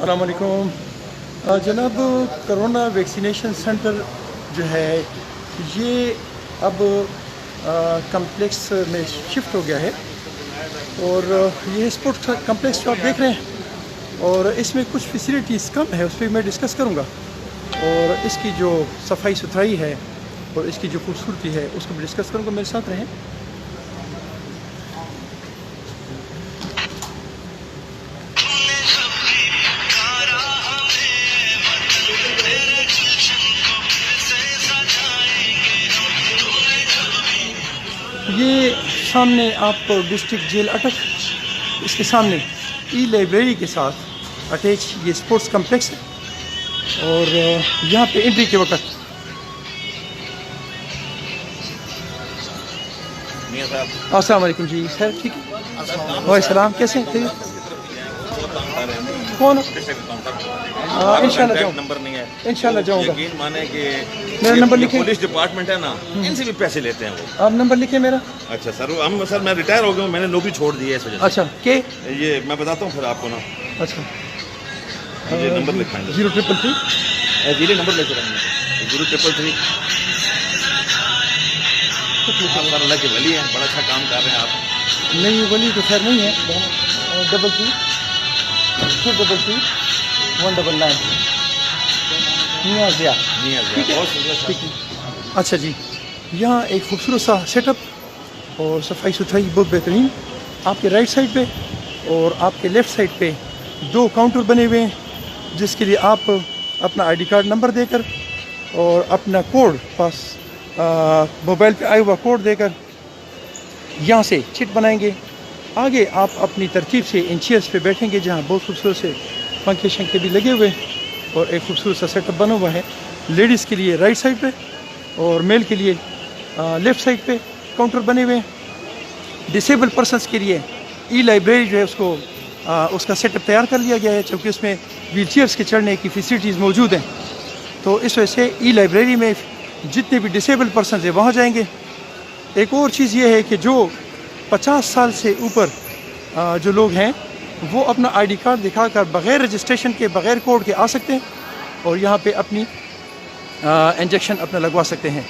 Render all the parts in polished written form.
السلام علیکم جناب، کرونا ویکسینیشن سینٹر جو ہے یہ اب کمپلیکس میں شفٹ ہو گیا ہے، اور یہ اسپورٹ کمپلیکس جو آپ دیکھ رہے ہیں، اور اس میں کچھ فیسیلیٹیز کم ہے، اس پہ میں ڈسکس کروں گا، اور اس کی جو صفائی ستھرائی ہے اور اس کی جو خوبصورتی ہے اس کو بھی ڈسکس کروں گا. میرے ساتھ رہیں. یہ سامنے آپ کو ڈسٹرکٹ جیل اٹک، اس کے سامنے ای لائبریری کے ساتھ اٹیچ یہ اسپورٹس کمپلیکس ہے، اور یہاں پہ انٹری کے وقت السلام علیکم جی. خیر ٹھیک ہے، وعلیکم السلام. کیسے ہیں؟ کون؟ انشاءاللہ جاؤں، نمبر نہیں ہے، انشاءاللہ جاؤں گا. یقین مانے کہ میرا نمبر لکھیں. پولیس ڈپارٹمنٹ ہے نا، ان سے بھی پیسے لیتے ہیں وہ. آپ نمبر لکھیں میرا. اچھا سر میں ریٹائر ہو گیا ہوں، میں نے نوکری چھوڑ دی ہے اس وجہ سے. اچھا کہ یہ میں بتاتا ہوں پھر آپ کو نا. اچھا یہ نمبر لکھائیں گے 0333 جیلے نمبر لے کے رہیں گے 0333. آپ اللہ کے ولی ہیں، بڑا اچھا کام کر رہے ہیں آپ. نہیں ولی تو خیر نہیں ہے. 33 233 199 نیازیہ. بہت شکریہ. اچھا جی، یہاں ایک خوبصورت سا سیٹ اپ اور صفائی ستھرائی بہت بہترین. آپ کے رائٹ سائڈ پہ اور آپ کے لیفٹ سائڈ پہ 2 کاؤنٹر بنے ہوئے ہیں، جس کے لیے آپ اپنا آئی ڈی کارڈ نمبر دے کر اور اپنا کوڈ پاس موبائل پہ آیا ہوا کوڈ دے کر یہاں سے چٹ بنائیں گے. آگے آپ اپنی ترتیب سے ان چیئرس پہ بیٹھیں گے، جہاں بہت خوبصورت سے پنکھے شنکھے بھی لگے ہوئے، اور ایک خوبصورت سا سیٹ اپ بنا ہوا ہے. لیڈیز کے لیے رائٹ سائڈ پہ اور میل کے لیے لیفٹ سائڈ پہ کاؤنٹر بنے ہوئے ہیں. ڈسیبل پرسنس کے لیے ای لائبریری جو ہے اس کا سیٹ اپ تیار کر لیا گیا ہے، چونکہ اس میں ویل چیئرس کے چڑھنے کی فیسلٹیز موجود ہیں. تو اس وجہ سے ای لائبریری میں جتنے بھی ڈسیبل پرسنز ہیں وہاں جائیں گے. ایک اور چیز یہ ہے کہ جو 50 سال سے اوپر جو لوگ ہیں وہ اپنا آئی ڈی کارڈ دکھا کر بغیر رجسٹریشن کے، بغیر کوڈ کے آ سکتے ہیں، اور یہاں پہ اپنی انجیکشن اپنا لگوا سکتے ہیں.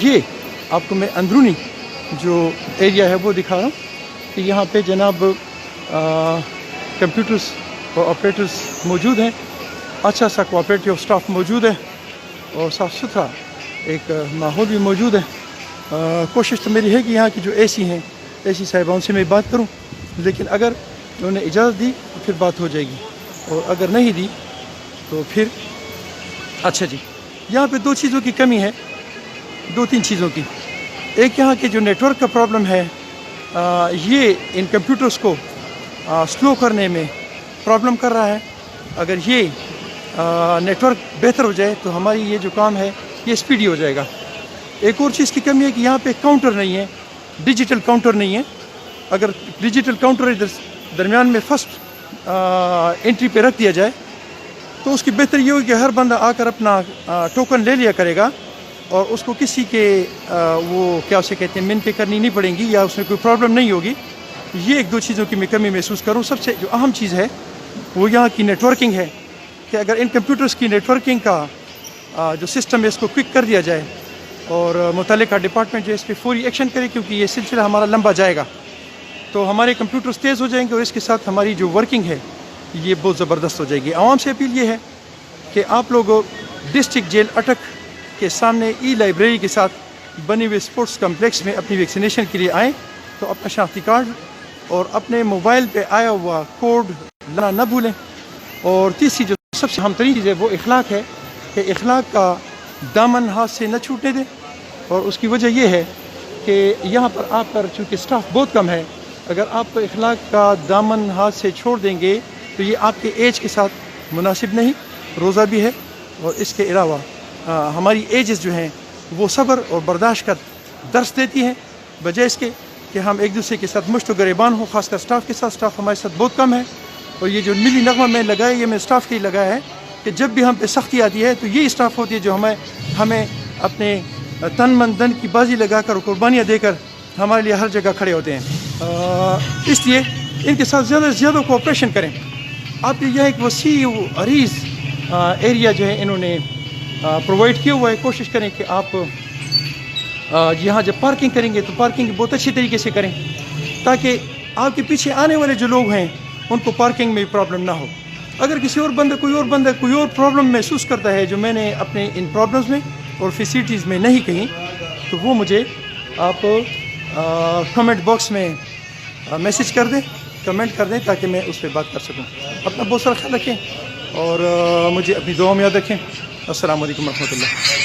یہ آپ کو میں اندرونی جو ایریا ہے وہ دکھا رہا ہوں کہ یہاں پہ جناب کمپیوٹرز اور آپریٹرز موجود ہیں. اچھا سا کوآپریٹیو اسٹاف موجود ہے، اور صاف ستھرا ایک ماحول بھی موجود ہے. کوشش تو میری ہے کہ یہاں کی جو اے سی ہیں، اے سی صاحبہ ان سے میں بات کروں، لیکن اگر انہوں نے اجازت دی تو پھر بات ہو جائے گی، اور اگر نہیں دی تو پھر اچھا جی. یہاں پہ 2 چیزوں کی کمی ہے، 2-3 چیزوں کی. ایک یہاں کے جو نیٹ ورک کا پرابلم ہے، یہ ان کمپیوٹرز کو سلو کرنے میں پرابلم کر رہا ہے. اگر یہ نیٹ ورک بہتر ہو جائے تو ہماری یہ جو کام ہے یہ اسپیڈی ہو جائے گا. ایک اور چیز کی کمی ہے کہ یہاں پہ کاؤنٹر نہیں ہے، ڈیجیٹل کاؤنٹر نہیں ہے. اگر ڈیجیٹل کاؤنٹر درمیان میں فرسٹ انٹری پہ رکھ دیا جائے تو اس کی بہتر یہ ہوگی کہ ہر بندہ آ کر اپنا ٹوکن لے لیا کرے گا، اور اس کو کسی کے وہ کیا اسے کہتے ہیں منتیں کرنی نہیں پڑیں گی، یا اس میں کوئی پرابلم نہیں ہوگی. یہ 1-2 چیزوں کی میں کمی محسوس کروں. سب سے جو اہم چیز ہے وہ یہاں کی نیٹ ورکنگ ہے، کہ اگر ان کمپیوٹرز کی نیٹ ورکنگ کا جو سسٹم ہے اس کو کوئک کر دیا جائے، اور متعلقہ ڈپارٹمنٹ جو اس پہ فوری ایکشن کرے، کیونکہ یہ سلسلہ ہمارا لمبا جائے گا، تو ہمارے کمپیوٹرز تیز ہو جائیں گے، اور اس کے ساتھ ہماری جو ورکنگ ہے یہ بہت زبردست ہو جائے گی. عوام سے اپیل یہ ہے کہ آپ لوگ ڈسٹرکٹ جیل اٹک کے سامنے ای لائبریری کے ساتھ بنے ہوئے اسپورٹس کمپلیکس میں اپنی ویکسینیشن کے لیے آئیں، تو اپنا شناختی کارڈ اور اپنے موبائل پہ آیا ہوا کوڈ لانا نہ بھولیں. اور تیسری جو سب سے اہم ترین چیز ہے وہ اخلاق ہے، کہ اخلاق کا دامن ہاتھ سے نہ چھوٹنے دیں. اور اس کی وجہ یہ ہے کہ یہاں پر آپ پر چونکہ اسٹاف بہت کم ہے، اگر آپ اخلاق کا دامن ہاتھ سے چھوڑ دیں گے تو یہ آپ کے ایج کے ساتھ مناسب نہیں. روزہ بھی ہے، اور اس کے علاوہ ہماری ایجز جو ہیں وہ صبر اور برداشت کا درس دیتی ہیں، بجائے اس کے کہ ہم ایک دوسرے کے ساتھ مشت و گریبان ہوں. خاص کر اسٹاف کے ساتھ، اسٹاف ہمارے ساتھ بہت کم ہے. اور یہ جو نیلی نغمہ میں لگایا، یہ میں اسٹاف کے ہی لگایا ہے کہ جب بھی ہم پہ سختی آتی ہے تو یہ اسٹاف ہوتی ہے جو ہمیں اپنے تن من دن کی بازی لگا کر، قربانیاں دے کر ہمارے لیے ہر جگہ کھڑے ہوتے ہیں. اس لیے ان کے ساتھ زیادہ سے زیادہ کوآپریشن کریں. آپ کے یہاں ایک وسیع و عریض ایریا جو ہے انہوں نے پرووائڈ کیا ہوا ہے. کوشش کریں کہ آپ یہاں جب پارکنگ کریں گے تو پارکنگ بہت اچھی طریقے سے کریں تاکہ آپ کے پیچھے آنے والے جو لوگ ہیں ان کو پارکنگ میں پرابلم نہ ہو. اگر کسی اور بندہ کوئی اور پرابلم محسوس کرتا ہے جو میں نے اپنے ان پرابلمز میں اور فیسلٹیز میں نہیں کہیں تو وہ مجھے آپ کمنٹ باکس میں میسج کر دیں, کمنٹ کر دیں تاکہ میں اس پہ بات کر سکوں. اپنا بہت سارا خیال رکھیں اور مجھے اپنی دعاؤں میں یاد رکھیں. السلام علیکم ورحمۃ اللہ.